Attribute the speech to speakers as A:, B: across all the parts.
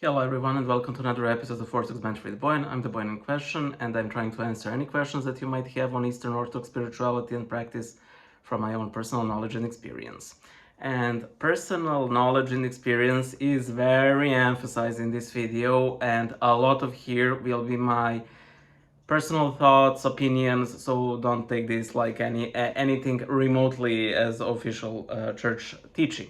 A: Hello everyone and welcome to another episode of Orthodox Bench with Boyan. I'm the Boyan in question and I'm trying to answer any questions that you might have on Eastern Orthodox spirituality and practice from my own personal knowledge and experience. And personal knowledge and experience is very emphasized in this video, and a lot of here will be my personal thoughts, opinions, so don't take this like anything remotely as official church teaching.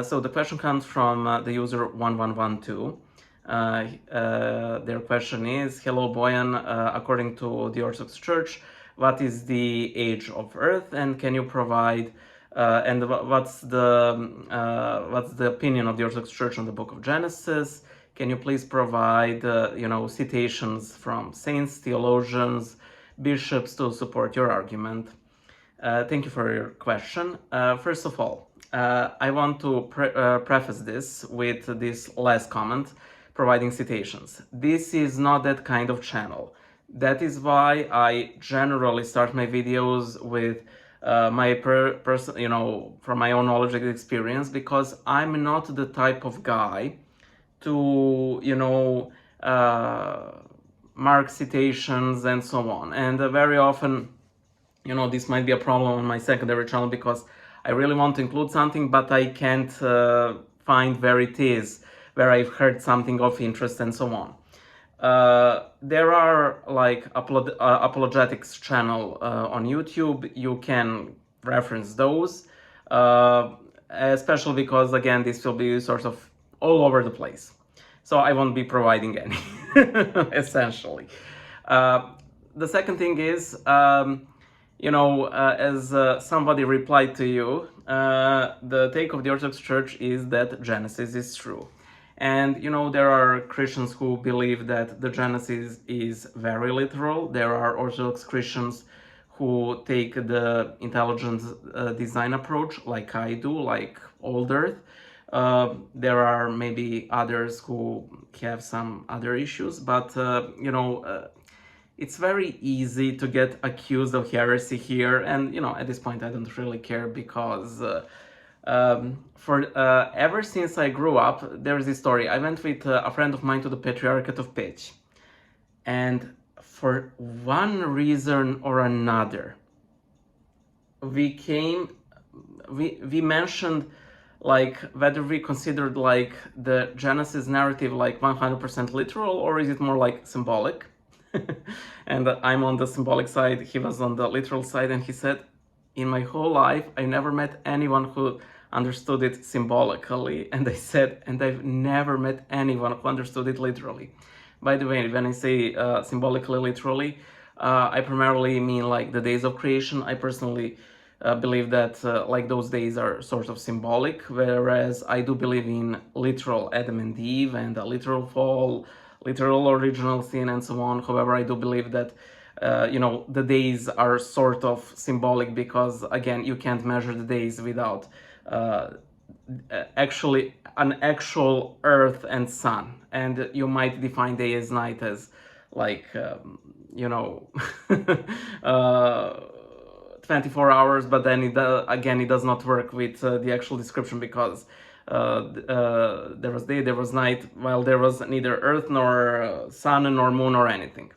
A: So the question comes from the user 1112. Their question is, hello Boyan, according to the Orthodox Church, what is the age of Earth, and can you provide and what's the opinion of the Orthodox Church on the Book of Genesis? Can you please provide citations from saints, theologians, bishops to support your argument? Thank you for your question. First of all, I want to preface this with this last comment, providing citations. This is not that kind of channel. That is why I generally start my videos with my from my own knowledge and experience, because I'm not the type of guy to, mark citations and so on. And very often, this might be a problem on my secondary channel because I really want to include something, but I can't find where it is, where I've heard something of interest and so on. There are like apologetics channel on YouTube. You can reference those, especially because, again, this will be sort of all over the place. So I won't be providing any, essentially. The second thing is, as somebody replied to you, the take of the Orthodox Church is that Genesis is true. And, there are Christians who believe that the Genesis is very literal. There are Orthodox Christians who take the intelligent design approach, like I do, like old Earth. There are maybe others who have some other issues, but, it's very easy to get accused of heresy here, and at this point I don't really care, because ever since I grew up, there's this story. I went with a friend of mine to the Patriarchate of Peć, and for one reason or another, we mentioned like whether we considered like the Genesis narrative like 100% literal, or is it more like symbolic. And I'm on the symbolic side, he was on the literal side, and he said, in my whole life I never met anyone who understood it symbolically. And I said, and I've never met anyone who understood it literally. By the way, when I say symbolically, literally, I primarily mean like the days of creation. I personally believe that like those days are sort of symbolic, whereas I do believe in literal Adam and Eve and a literal fall, literal original sin, and so on. However, I do believe that the days are sort of symbolic, because again, you can't measure the days without actually an actual earth and sun, and you might define day as night as like 24 hours, but then it does not work with the actual description, because there was day, there was night, while there was neither earth nor sun nor moon or anything.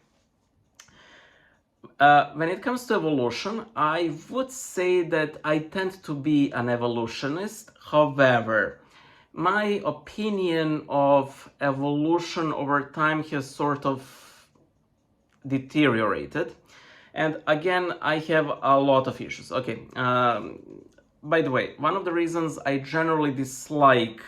A: When it comes to evolution, I would say that I tend to be an evolutionist. However, my opinion of evolution over time has sort of deteriorated. And again, I have a lot of issues. Okay, by the way, one of the reasons I generally dislike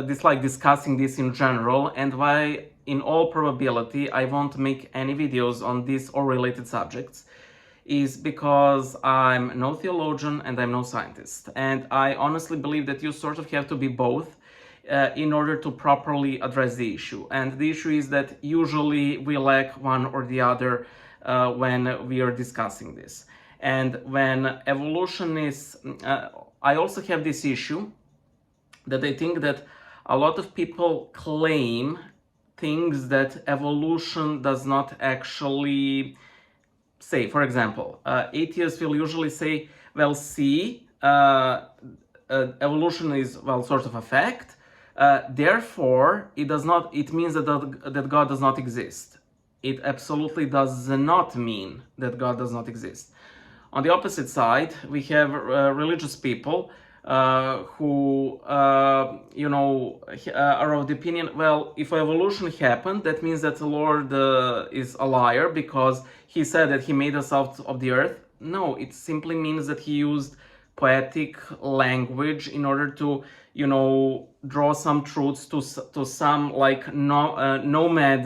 A: dislike discussing this in general, and why in all probability I won't make any videos on this or related subjects, is because I'm no theologian and I'm no scientist. And I honestly believe that you sort of have to be both in order to properly address the issue. And the issue is that usually we lack one or the other when we are discussing this. And when evolution is... I also have this issue that I think that a lot of people claim things that evolution does not actually say. For example, atheists will usually say, well, see, evolution is, well, sort of a fact. Therefore, it means that God does not exist. It absolutely does not mean that God does not exist. On the opposite side, we have religious people who, are of the opinion, well, if evolution happened, that means that the Lord is a liar because he said that he made us out of the earth. No, it simply means that he used poetic language in order to, draw some truths to some nomad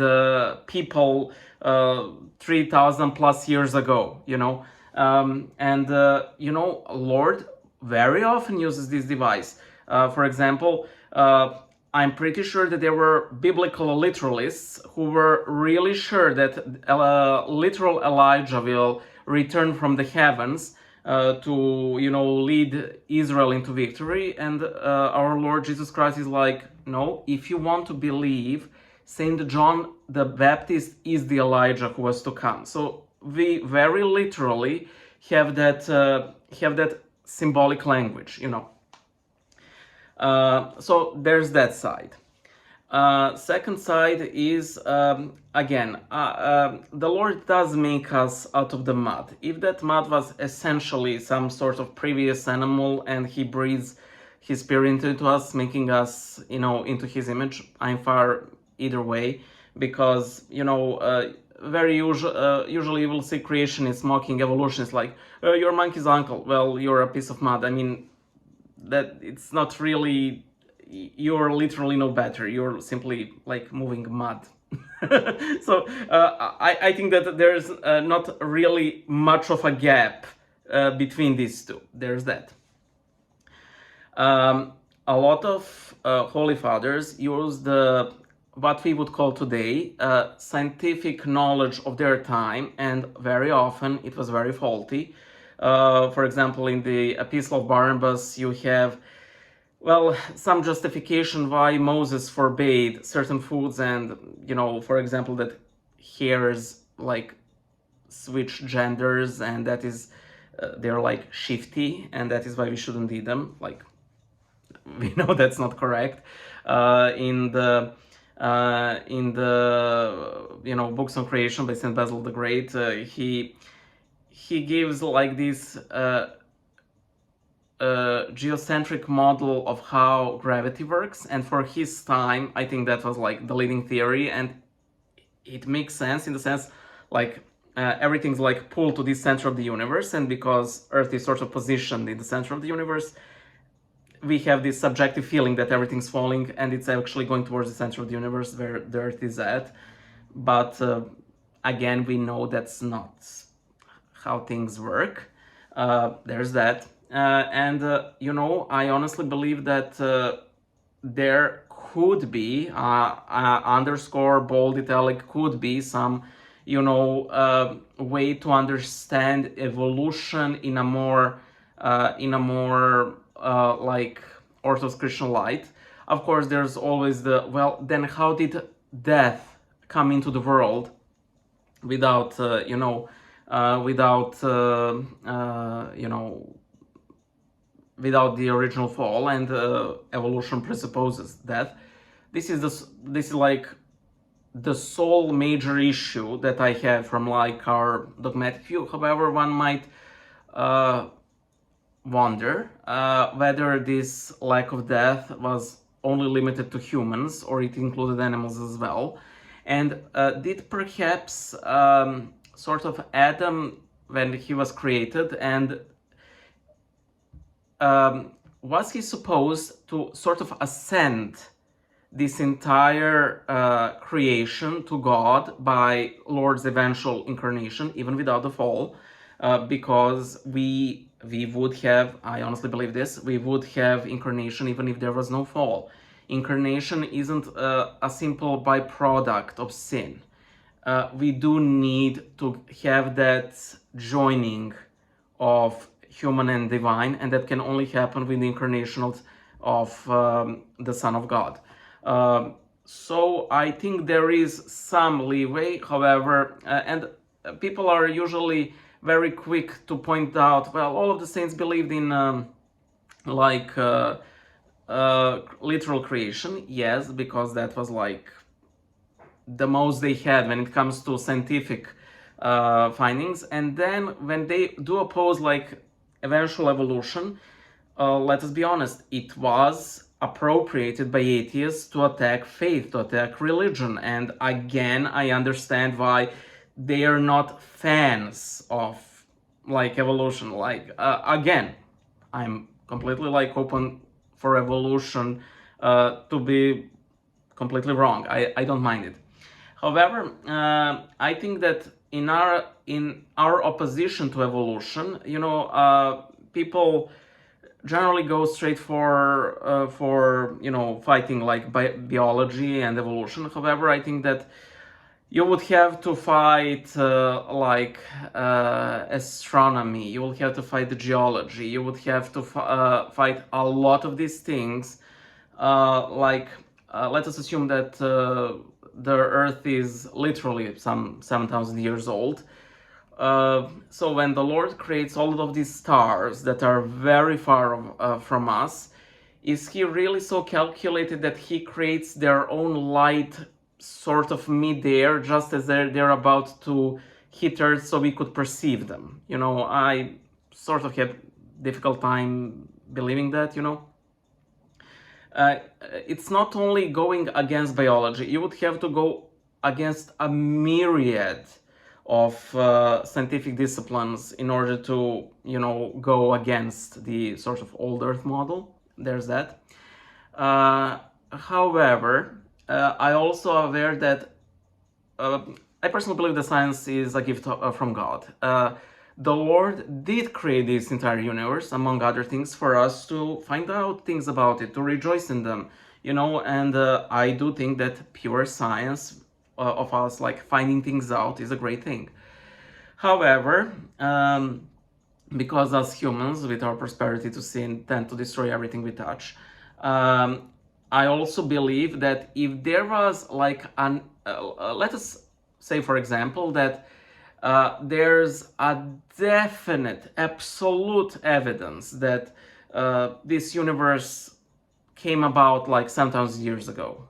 A: people 3,000 plus years ago, Lord very often uses this device. For example, I'm pretty sure that there were biblical literalists who were really sure that literal Elijah will return from the heavens to lead Israel into victory, and our Lord Jesus Christ is like, no, if you want to believe, Saint John the Baptist is the Elijah who was to come. So we very literally have that symbolic language, so there's that side. Second side is, again, the Lord does make us out of the mud. If that mud was essentially some sort of previous animal and he breathes his spirit into us, making us, into his image, I'm far either way, because, usually you will see creationists mocking evolutionists like, you're monkey's uncle. Well, you're a piece of mud. I mean, that it's not really, you're literally no better. You're simply like moving mud. So I think that there's not really much of a gap between these two. There's that. A lot of Holy Fathers use what we would call today scientific knowledge of their time, and very often it was very faulty. For example, in the Epistle of Barnabas, you have, well, some justification why Moses forbade certain foods, and, for example, that hares like switch genders, and that is, they're like shifty, and that is why we shouldn't eat them. Like, we know that's not correct. In the books on creation by Saint Basil the Great, he gives like this geocentric model of how gravity works, and for his time I think that was like the leading theory, and it makes sense in the sense like everything's like pulled to the center of the universe, and because Earth is sort of positioned in the center of the universe, we have this subjective feeling that everything's falling and it's actually going towards the center of the universe where the Earth is at. But again, we know that's not how things work. There's that. I honestly believe that there could be, underscore, bold, italic, could be some, way to understand evolution in a more like Orthodox Christian light. Of course, there's always then how did death come into the world without, without the original fall, and evolution presupposes death. This is like the sole major issue that I have from like our dogmatic view. However, one might wonder whether this lack of death was only limited to humans or it included animals as well, and did perhaps sort of Adam, when he was created, and was he supposed to sort of ascend this entire creation to God by Lord's eventual incarnation, even without the fall, because we would have, I honestly believe this, we would have incarnation even if there was no fall. Incarnation isn't a simple byproduct of sin. We do need to have that joining of human and divine, and that can only happen with the incarnation of the Son of God. So I think there is some leeway, however, and people are usually very quick to point out, well, all of the saints believed in like literal creation, yes, because that was like the most they had when it comes to scientific findings. And then when they do oppose like eventual evolution, let us be honest, it was appropriated by atheists to attack faith, to attack religion. And again, I understand why they are not fans of like evolution. Like again, I'm completely like open for evolution to be completely wrong. I don't mind it. However, I think that in our opposition to evolution, people generally go straight for fighting like biology and evolution. However, I think that you would have to fight astronomy, you would have to fight the geology, you would have to fight a lot of these things. Let us assume that the Earth is literally some 7,000 years old. So when the Lord creates all of these stars that are very far from us, is he really so calculated that he creates their own light sort of mid-air just as they're about to hit Earth so we could perceive them? I sort of have difficult time believing that, it's not only going against biology, you would have to go against a myriad of scientific disciplines in order to, go against the sort of old Earth model. There's that. However, I also aware that I personally believe that science is a gift from God. The Lord did create this entire universe, among other things, for us to find out things about it, to rejoice in them, and I do think that pure science of us like finding things out is a great thing. However, because as humans, with our prosperity to sin, tend to destroy everything we touch, I also believe that if there was like let us say, for example, that there's a definite, absolute evidence that this universe came about like 7,000 years ago,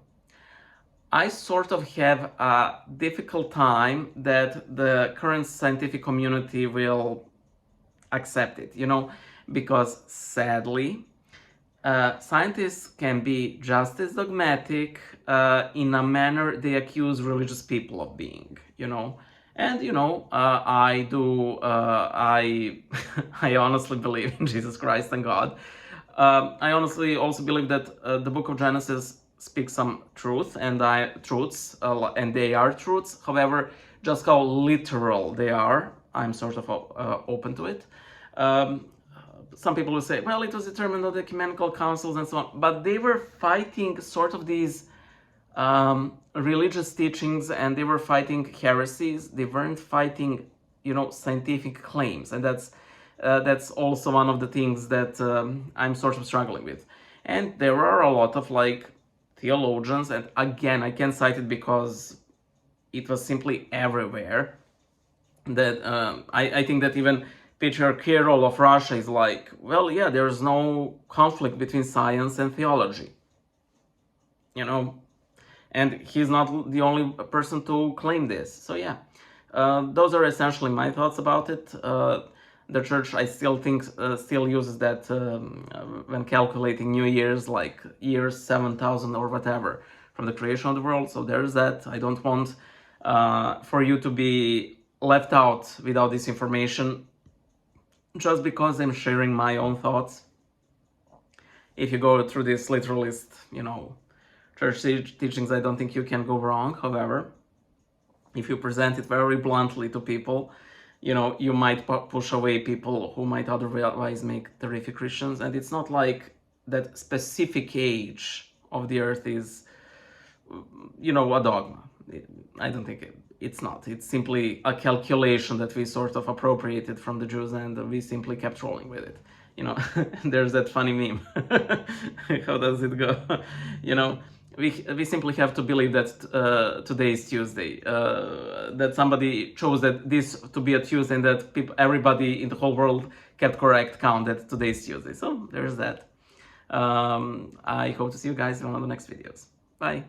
A: I sort of have a difficult time that the current scientific community will accept it, because sadly, scientists can be just as dogmatic in a manner they accuse religious people of being, And I I honestly believe in Jesus Christ and God. I honestly also believe that the book of Genesis speaks some truths, and they are truths. However, just how literal they are, I'm sort of open to it. Some people will say, well, it was determined on the ecumenical councils and so on, but they were fighting sort of these religious teachings, and they were fighting heresies. They weren't fighting, scientific claims, and that's also one of the things that I'm sort of struggling with. And there are a lot of like theologians, and again, I can't cite it because it was simply everywhere, that I think that even Patriarch Kirill of Russia is like, well, yeah, there's no conflict between science and theology, and he's not the only person to claim this. So yeah, those are essentially my thoughts about it. The church, I still think, still uses that when calculating New Year's, like years 7,000 or whatever from the creation of the world. So there's that. I don't want for you to be left out without this information just because I'm sharing my own thoughts. If you go through this literalist, church teachings, I don't think you can go wrong. However, if you present it very bluntly to people, you might push away people who might otherwise make terrific Christians. And it's not like that specific age of the earth is, a dogma. I don't think it's not. It's simply a calculation that we sort of appropriated from the Jews, and we simply kept rolling with it. There's that funny meme. How does it go? We simply have to believe that today is Tuesday, that somebody chose that this to be a Tuesday, and that everybody in the whole world kept correct count that today is Tuesday. So there's that. I hope to see you guys in one of the next videos. Bye.